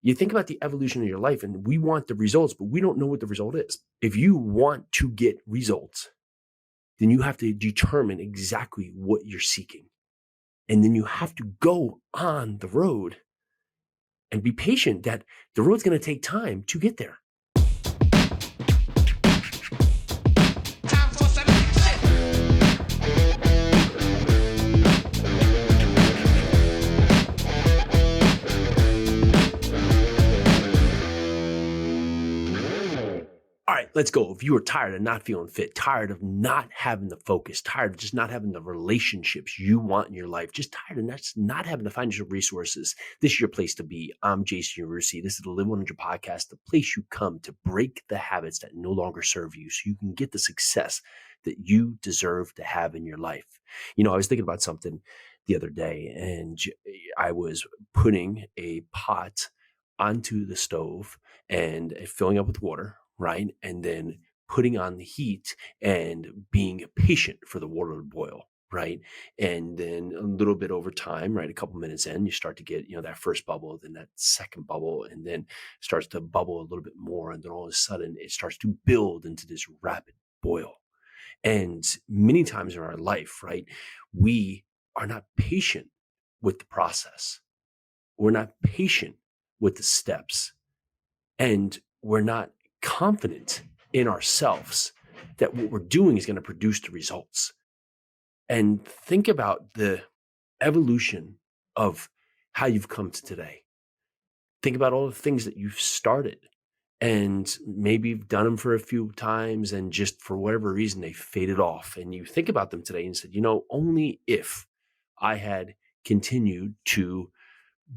You think about the evolution of your life, and we want the results, but we don't know what the result is. If you want to get results, then you have to determine exactly what you're seeking. And then you have to go on the road and be patient that the road's going to take time to get there. All right, let's go. If you are tired of not feeling fit, tired of not having the focus, tired of just not having the relationships you want in your life, just tired of not having the financial resources, this is your place to be. I'm Jason Yarusi. This is the Live 100 podcast, the place you come to break the habits that no longer serve you so you can get the success that you deserve to have in your life. You know, I was thinking about something the other day, and I was putting a pot onto the stove and filling up with water, right? And then putting on the heat and being patient for the water to boil, right? And then a little bit over time, right? A couple minutes in, you start to get, that first bubble, then that second bubble, and then starts to bubble a little bit more. And then all of a sudden it starts to build into this rapid boil. And many times in our life, right, we are not patient with the process. We're not patient with the steps. And we're not confident in ourselves that what we're doing is going to produce the results. And think about the evolution of how you've come to today. Think about all the things that you've started, and maybe you've done them for a few times and just for whatever reason they faded off. And you think about them today and said, only if I had continued to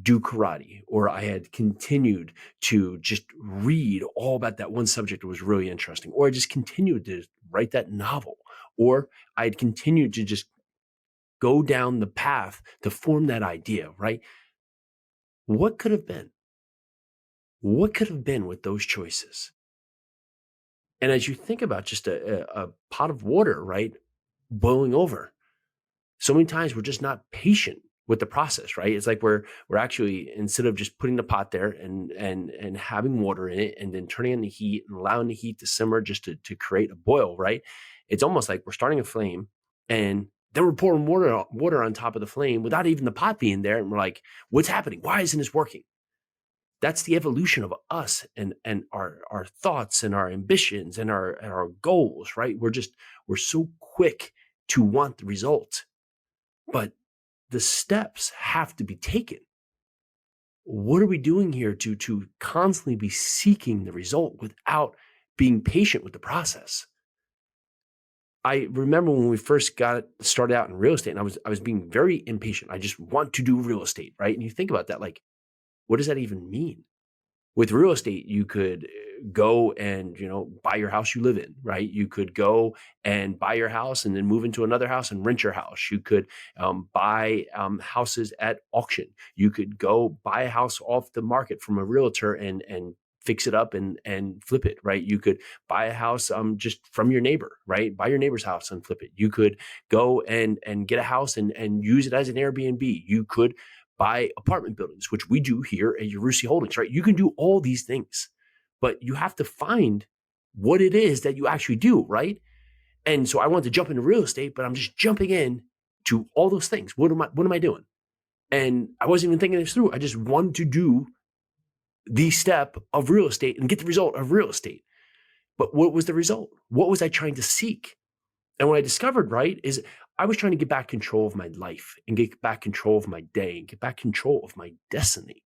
do karate, or I had continued to just read all about that one subject that was really interesting, or I just continued to write that novel, or I had continued to just go down the path to form that idea, right? What could have been? What could have been with those choices? And as you think about just a pot of water, right, boiling over, so many times we're just not patient with the process, right? It's like we're actually, instead of just putting the pot there and having water in it and then turning on the heat and allowing the heat to simmer just to create a boil, right? It's almost like we're starting a flame and then we're pouring water on top of the flame without even the pot being there. And we're like, what's happening? Why isn't this working? That's the evolution of us and our thoughts and our ambitions and our goals, right? We're so quick to want the result, but the steps have to be taken. What are we doing here to constantly be seeking the result without being patient with the process? I remember when we first got started out in real estate, and I was being very impatient. I just want to do real estate, right? And you think about that, like, what does that even mean? With real estate, you could go and, buy your house you live in, right? You could go and buy your house and then move into another house and rent your house. You could buy houses at auction. You could go buy a house off the market from a realtor and fix it up and flip it, right? You could buy a house just from your neighbor, right? Buy your neighbor's house and flip it. You could go and get a house and use it as an Airbnb. You could buy apartment buildings, which we do here at Yarusi Holdings, right? You can do all these things, but you have to find what it is that you actually do, right? And so I wanted to jump into real estate, but I'm just jumping in to all those things. What am I doing? And I wasn't even thinking this through. I just wanted to do the step of real estate and get the result of real estate. But what was the result? What was I trying to seek? And what I discovered, right, is I was trying to get back control of my life and get back control of my day and get back control of my destiny.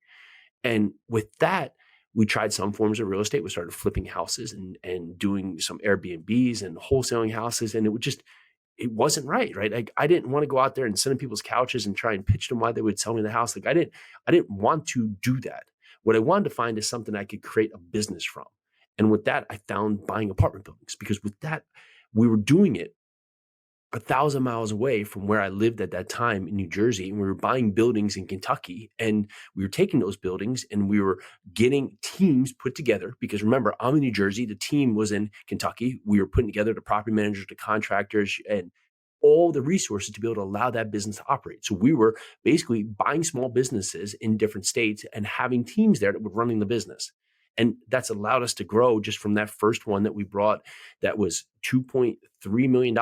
And with that, we tried some forms of real estate. We started flipping houses and doing some Airbnbs and wholesaling houses. And it wasn't right? Like, I didn't want to go out there and sit on people's couches and try and pitch them why they would sell me the house. Like, I didn't want to do that. What I wanted to find is something I could create a business from. And with that, I found buying apartment buildings, because with that, we were doing it 1,000 miles away from where I lived at that time in New Jersey. And we were buying buildings in Kentucky, and we were taking those buildings and we were getting teams put together, because remember, I'm in New Jersey. The team was in Kentucky. We were putting together the property managers, the contractors, and all the resources to be able to allow that business to operate. So we were basically buying small businesses in different states and having teams there that were running the business. And that's allowed us to grow just from that first one that we brought that was $2.3 million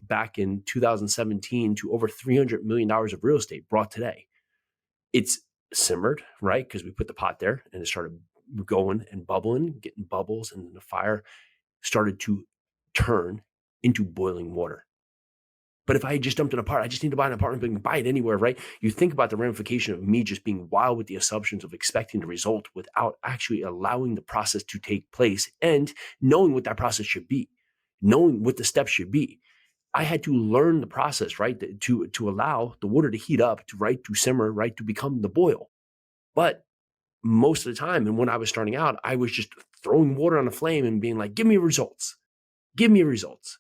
back in 2017 to over $300 million of real estate brought today. It's simmered, right? Because we put the pot there and it started going and bubbling, getting bubbles, and the fire started to turn into boiling water. But if I had just dumped it apart, I just need to buy an apartment, but buy it anywhere, right? You think about the ramification of me just being wild with the assumptions of expecting the result without actually allowing the process to take place and knowing what that process should be, knowing what the steps should be. I had to learn the process, right? To allow the water to heat up, to simmer, right? To become the boil. But most of the time, and when I was starting out, I was just throwing water on a flame and being like, give me results. Give me results.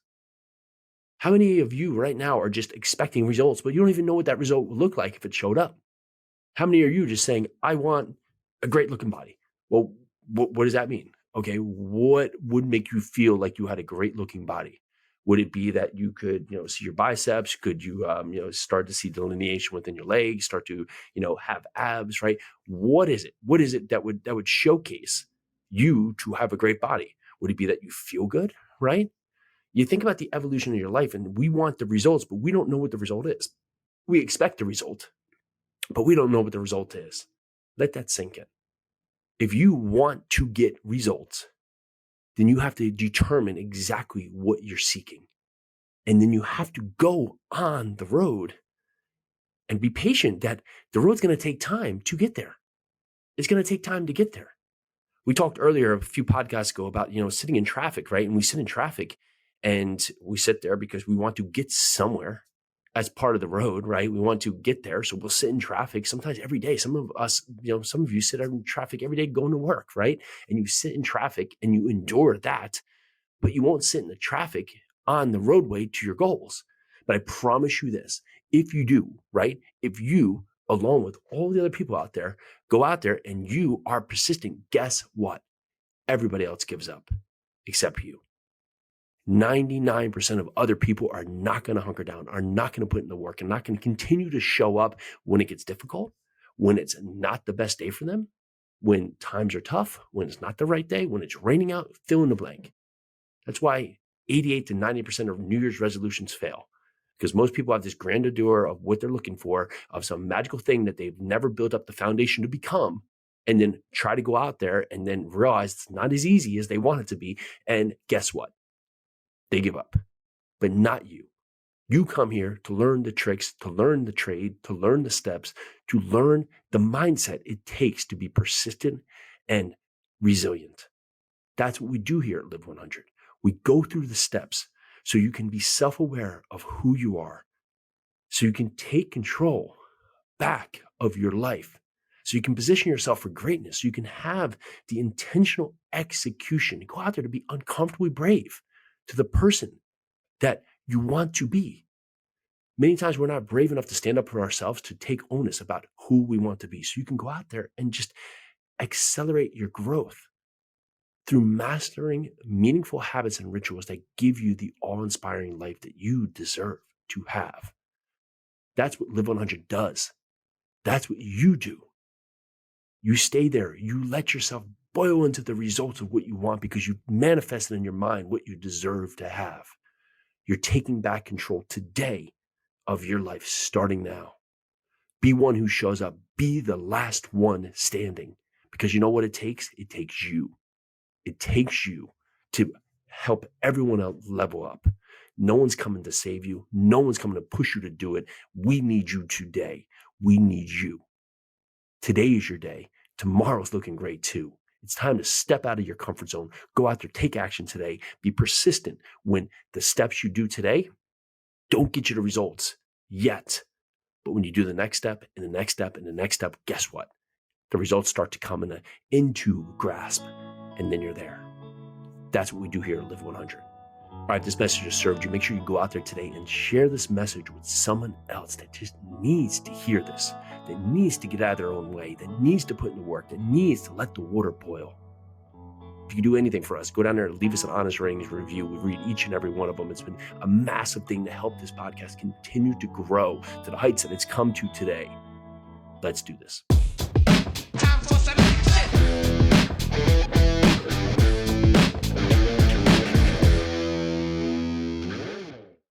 How many of you right now are just expecting results, but you don't even know what that result would look like if it showed up? How many are you just saying, I want a great looking body? Well, what does that mean? Okay, what would make you feel like you had a great looking body? Would it be that you could, see your biceps? Could you, start to see delineation within your legs? Start to, have abs, right? What is it? What is it that would showcase you to have a great body? Would it be that you feel good, right? You think about the evolution of your life, and we want the results, but we don't know what the result is. We expect the result, but we don't know what the result is. Let that sink in. If you want to get results, then you have to determine exactly what you're seeking. And then you have to go on the road and be patient that the road's going to take time to get there. It's going to take time to get there. We talked earlier a few podcasts ago about, sitting in traffic, right? And we sit in traffic and we sit there because we want to get somewhere as part of the road, right? We want to get there. So we'll sit in traffic sometimes every day. Some of us, some of you sit in traffic every day going to work, right? And you sit in traffic and you endure that, but you won't sit in the traffic on the roadway to your goals. But I promise you this, if you do, right? If you, along with all the other people out there, go out there and you are persistent, guess what? Everybody else gives up except you. 99% of other people are not going to hunker down, are not going to put in the work, and not going to continue to show up when it gets difficult, when it's not the best day for them, when times are tough, when it's not the right day, when it's raining out, fill in the blank. That's why 88 to 90% of New Year's resolutions fail, because most people have this grandeur of what they're looking for, of some magical thing that they've never built up the foundation to become, and then try to go out there and then realize it's not as easy as they want it to be. And guess what? They give up, but not you. You come here to learn the tricks, to learn the trade, to learn the steps, to learn the mindset it takes to be persistent and resilient. That's what we do here at Live 100. We go through the steps so you can be self-aware of who you are, so you can take control back of your life, so you can position yourself for greatness, so you can have the intentional execution, go out there to be uncomfortably brave to the person that you want to be. Many times we're not brave enough to stand up for ourselves, to take onus about who we want to be. So you can go out there and just accelerate your growth through mastering meaningful habits and rituals that give you the awe-inspiring life that you deserve to have. That's what Live 100 does. That's what you do. You stay there. You let yourself boil into the results of what you want because you manifested in your mind what you deserve to have. You're taking back control today of your life, starting now. Be one who shows up. Be the last one standing, because you know what it takes? It takes you. It takes you to help everyone else level up. No one's coming to save you. No one's coming to push you to do it. We need you today. We need you. Today is your day. Tomorrow's looking great too. It's time to step out of your comfort zone. Go out there, take action today. Be persistent when the steps you do today don't get you the results yet. But when you do the next step and the next step and the next step, guess what? The results start to come into grasp, and then you're there. That's what we do here at Live 100. All right, this message has served you. Make sure you go out there today and share this message with someone else that just needs to hear this, that needs to get out of their own way, that needs to put in the work, that needs to let the water boil. If you can do anything for us, go down there and leave us an honest ratings review. We read each and every one of them. It's been a massive thing to help this podcast continue to grow to the heights that it's come to today. Let's do this.